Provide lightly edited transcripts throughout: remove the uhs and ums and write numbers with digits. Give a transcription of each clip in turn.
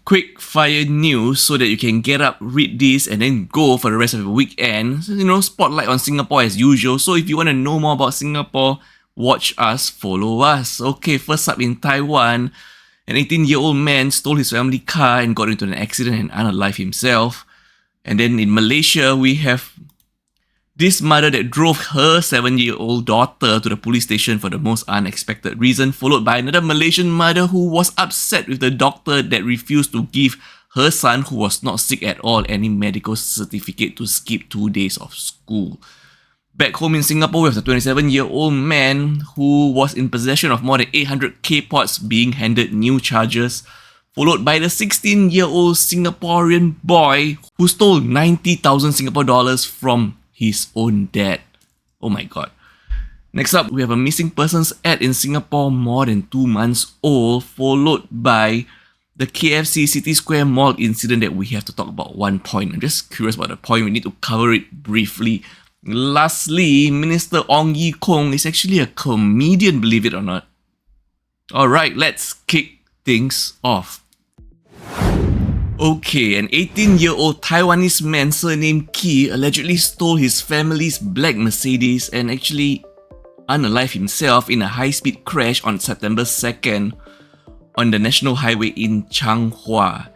quick fire news so that you can get up, read this, and then go for the rest of the weekend. So, spotlight on Singapore as usual. So if you want to know more about Singapore, watch us, follow us. Okay, first up in Taiwan, an 18-year-old man stole his family car and got into an accident and unalived himself. And then in Malaysia, we have this mother that drove her 7-year-old daughter to the police station for the most unexpected reason, followed by another Malaysian mother who was upset with the doctor that refused to give her son, who was not sick at all, any medical certificate to skip 2 days of school. Back home in Singapore, we have the 27-year-old man who was in possession of more than 800 K-pots being handed new charges, followed by the 16-year-old Singaporean boy who stole 90,000 Singapore dollars from his own dad. Oh my god. Next up, we have a missing persons ad in Singapore more than 2 months old, followed by the KFC City Square Mall incident that we have to talk about one point. I'm just curious about the point. We need to cover it briefly. Lastly, Minister Ong Ye Kung is actually a comedian, believe it or not. Alright, let's kick things off. Okay, an 18-year-old Taiwanese man surnamed Key allegedly stole his family's black Mercedes and actually unalived himself in a high-speed crash on September 2nd on the National Highway in Changhua.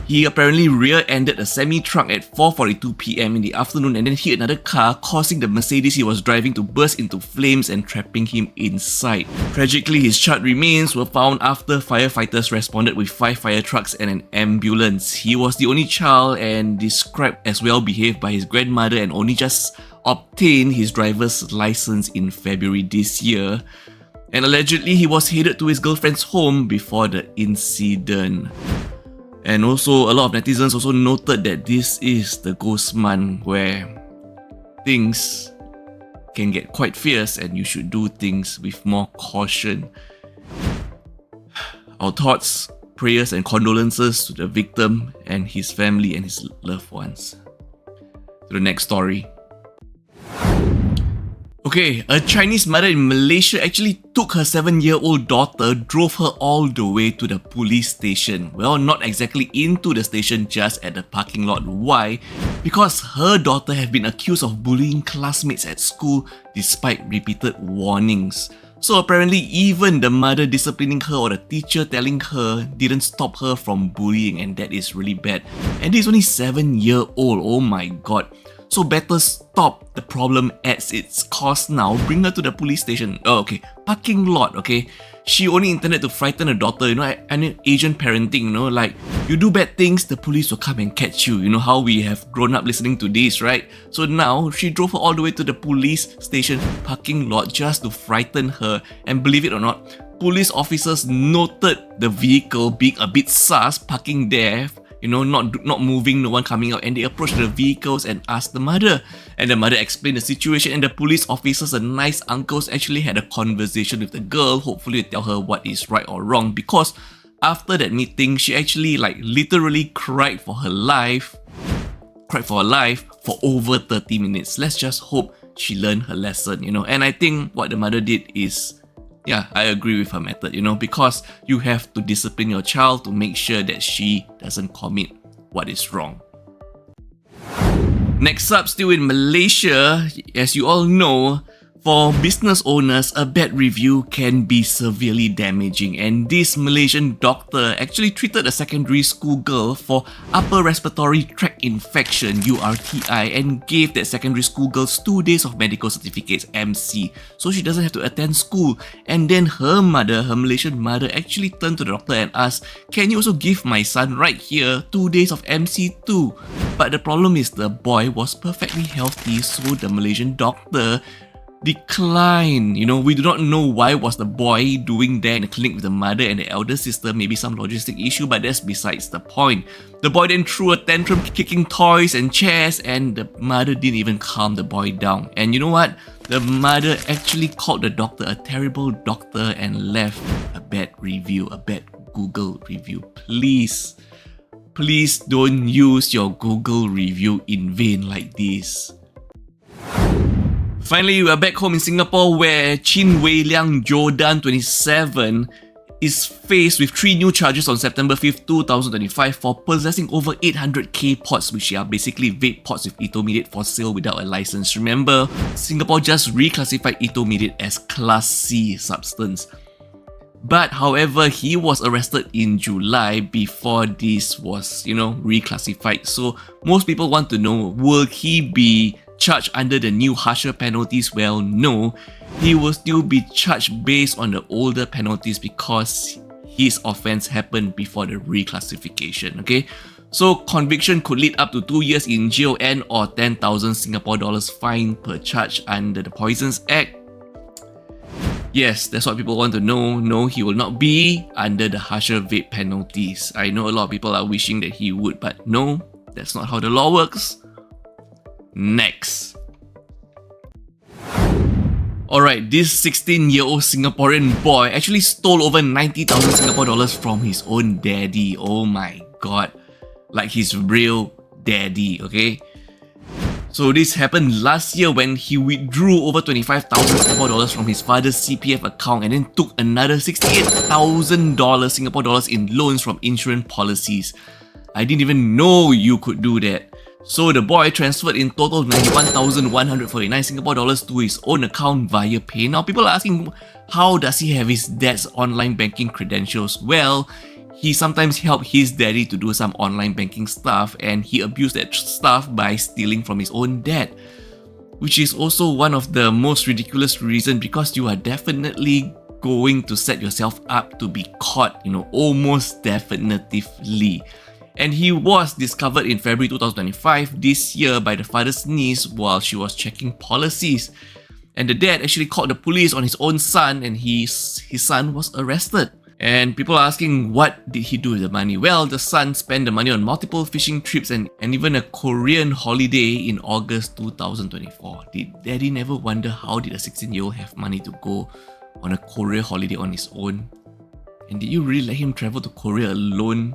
He apparently rear-ended a semi-truck at 4:42 PM in the afternoon and then hit another car, causing the Mercedes he was driving to burst into flames and trapping him inside. Tragically, his charred remains were found after firefighters responded with 5 fire trucks and an ambulance. He was the only child and described as well-behaved by his grandmother and only just obtained his driver's license in February this year. And allegedly, he was headed to his girlfriend's home before the incident. And also, a lot of netizens also noted that this is the ghost month where things can get quite fierce and you should do things with more caution. Our thoughts, prayers and condolences to the victim and his family and his loved ones. To the next story. Okay, a Chinese mother in Malaysia actually took her 7-year-old daughter, drove her all the way to the police station. Well, not exactly into the station, just at the parking lot. Why? Because her daughter had been accused of bullying classmates at school despite repeated warnings. So apparently even the mother disciplining her or the teacher telling her didn't stop her from bullying, and that is really bad. And this is only 7-year-old, oh my god. So better stop the problem at its cause now. Bring her to the police station. Oh, okay. Parking lot, okay? She only intended to frighten her daughter, and Asian parenting, like, you do bad things, the police will come and catch you. You know how we have grown up listening to this, right? So now, she drove her all the way to the police station parking lot just to frighten her. And believe it or not, police officers noted the vehicle being a bit sus, parking there, not moving, no one coming out, and they approached the vehicles and asked the mother. And the mother explained the situation, and the police officers, the nice uncles, actually had a conversation with the girl, hopefully to tell her what is right or wrong, because after that meeting, she actually literally cried for her life for over 30 minutes. Let's just hope she learned her lesson, and I think what the mother did is, yeah, I agree with her method, because you have to discipline your child to make sure that she doesn't commit what is wrong. Next up, still in Malaysia, as you all know, for business owners, a bad review can be severely damaging, and this Malaysian doctor actually treated a secondary school girl for upper respiratory tract infection, URTI, and gave that secondary school girl 2 days of medical certificates, MC, so she doesn't have to attend school. And then her Malaysian mother, actually turned to the doctor and asked, "Can you also give my son right here 2 days of MC too?" But the problem is the boy was perfectly healthy, so the Malaysian doctor decline. We do not know why was the boy doing there in the clinic with the mother and the elder sister, maybe some logistic issue, but that's besides the point. The boy then threw a tantrum, kicking toys and chairs, and the mother didn't even calm the boy down. And you know what? The mother actually called the doctor a terrible doctor and left a bad review, a bad Google review. Please don't use your Google review in vain like this. Finally, we are back home in Singapore where Chin Wei Liang Jordan, 27, is faced with 3 new charges on September 5th, 2025 for possessing over 800k pods, which are basically vape pods with intermediate for sale without a license. Remember, Singapore just reclassified intermediate as Class C substance. But however, he was arrested in July before this was, reclassified. So most people want to know, will he be charged under the new harsher penalties? Well, no. He will still be charged based on the older penalties because his offense happened before the reclassification, okay? So conviction could lead up to 2 years in jail and or 10,000 Singapore dollars fine per charge under the Poisons Act. Yes, that's what people want to know. No, he will not be under the harsher vape penalties. I know a lot of people are wishing that he would, but no, that's not how the law works. Next. Alright, this 16-year-old Singaporean boy actually stole over 90,000 Singapore dollars from his own daddy. Oh my god. Like his real daddy, okay? So this happened last year when he withdrew over 25,000 Singapore dollars from his father's CPF account and then took another 68,000 Singapore dollars in loans from insurance policies. I didn't even know you could do that. So the boy transferred in total 91,149 Singapore dollars to his own account via Pay. Now people are asking, how does he have his dad's online banking credentials? Well, he sometimes helped his daddy to do some online banking stuff and he abused that stuff by stealing from his own dad. Which is also one of the most ridiculous reasons because you are definitely going to set yourself up to be caught, almost definitively. And he was discovered in February 2025 this year by the father's niece while she was checking policies. And the dad actually called the police on his own son and his son was arrested. And people are asking, what did he do with the money? Well, the son spent the money on multiple fishing trips and even a Korean holiday in August 2024. Did daddy never wonder how did a 16-year-old have money to go on a Korea holiday on his own? And did you really let him travel to Korea alone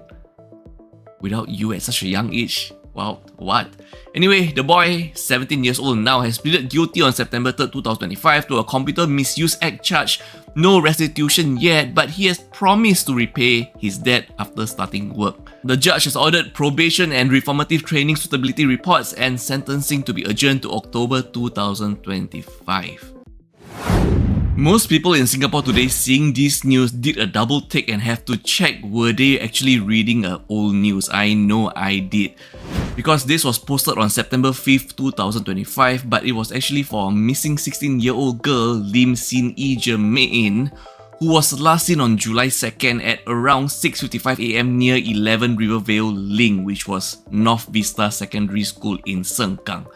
without you at such a young age? Wow, what? Anyway, the boy, 17 years old now, has pleaded guilty on September 3rd, 2025 to a Computer Misuse Act charge. No restitution yet, but he has promised to repay his debt after starting work. The judge has ordered probation and reformative training suitability reports and sentencing to be adjourned to October 2025. Most people in Singapore today seeing this news did a double take and have to check were they actually reading old news. I know I did. Because this was posted on September 5th, 2025, but it was actually for a missing 16-year-old girl, Xinyi Jermaine, who was last seen on July 2nd at around 6:55 AM near 11 Rivervale Link, which was North Vista Secondary School in Sengkang.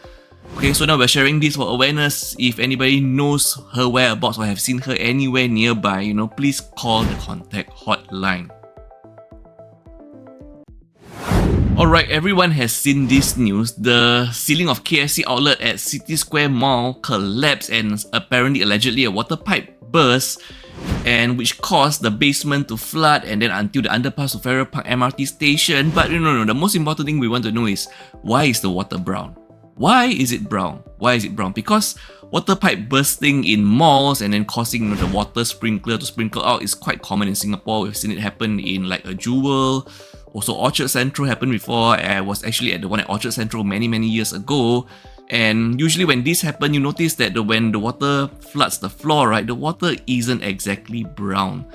Okay, so now we're sharing this for awareness. If anybody knows her whereabouts or have seen her anywhere nearby, please call the contact hotline. Alright, everyone has seen this news. The ceiling of KFC outlet at City Square Mall collapsed and apparently allegedly a water pipe burst, and which caused the basement to flood and then until the underpass to Farrer Park MRT station. But no, the most important thing we want to know is, why is the water brown? Why is it brown? Why is it brown? Because water pipe bursting in malls and then causing the water sprinkler to sprinkle out is quite common in Singapore. We've seen it happen in like a Jewel. Also, Orchard Central happened before. I was actually at the one at Orchard Central many years ago. And usually when this happens, you notice that when the water floods the floor, right, the water isn't exactly brown.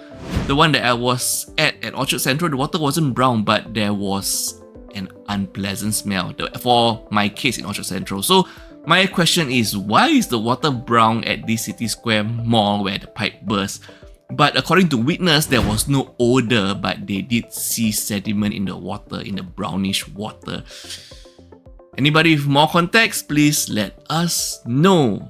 The one that I was at Orchard Central, the water wasn't brown, but there was an unpleasant smell for my case in Orchard Central. So my question is, why is the water brown at this City Square Mall where the pipe burst? But according to witness, there was no odor, but they did see sediment in the water, in the brownish water. Anybody with more context, please let us know.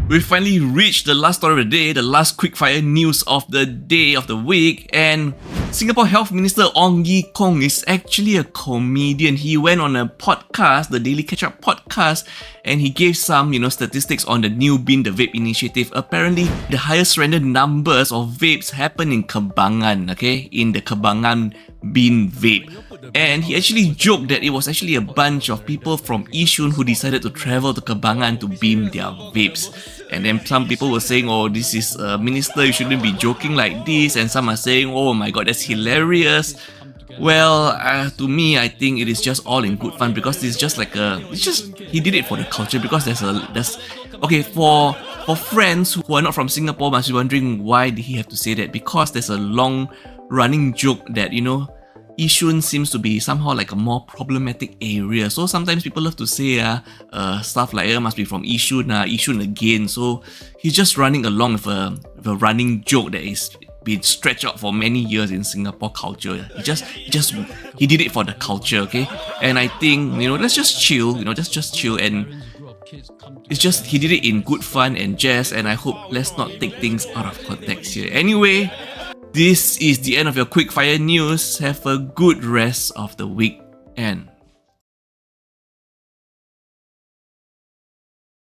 We've finally reached the last story of the day, the last quickfire news of the day, of the week, and Singapore Health Minister Ong Ye Kung is actually a comedian. He went on a podcast, the Daily Catch-Up podcast, and he gave some, statistics on the new Bin the Vape initiative. Apparently, the highest surrender numbers of vapes happen in Kembangan, okay? In the Kembangan Bin Vape. And he actually joked that it was actually a bunch of people from Yishun who decided to travel to Kembangan to beam their vapes. And then some people were saying, oh, this is a minister, you shouldn't be joking like this. And some are saying, oh my god, that's hilarious. Well, to me, I think it is just all in good fun, because it's just like he did it for the culture, because okay, for friends who are not from Singapore must be wondering why did he have to say that, because there's a long running joke that, Yishun seems to be somehow like a more problematic area. So sometimes people love to say stuff like, must be from Yishun, Yishun again. So he's just running along with a running joke that is been stretched out for many years in Singapore culture. He did it for the culture, okay? And I think, let's just chill, just chill, and it's just he did it in good fun and jest, and I hope let's not take things out of context here. Anyway, this is the end of your quickfire news. Have a good rest of the week and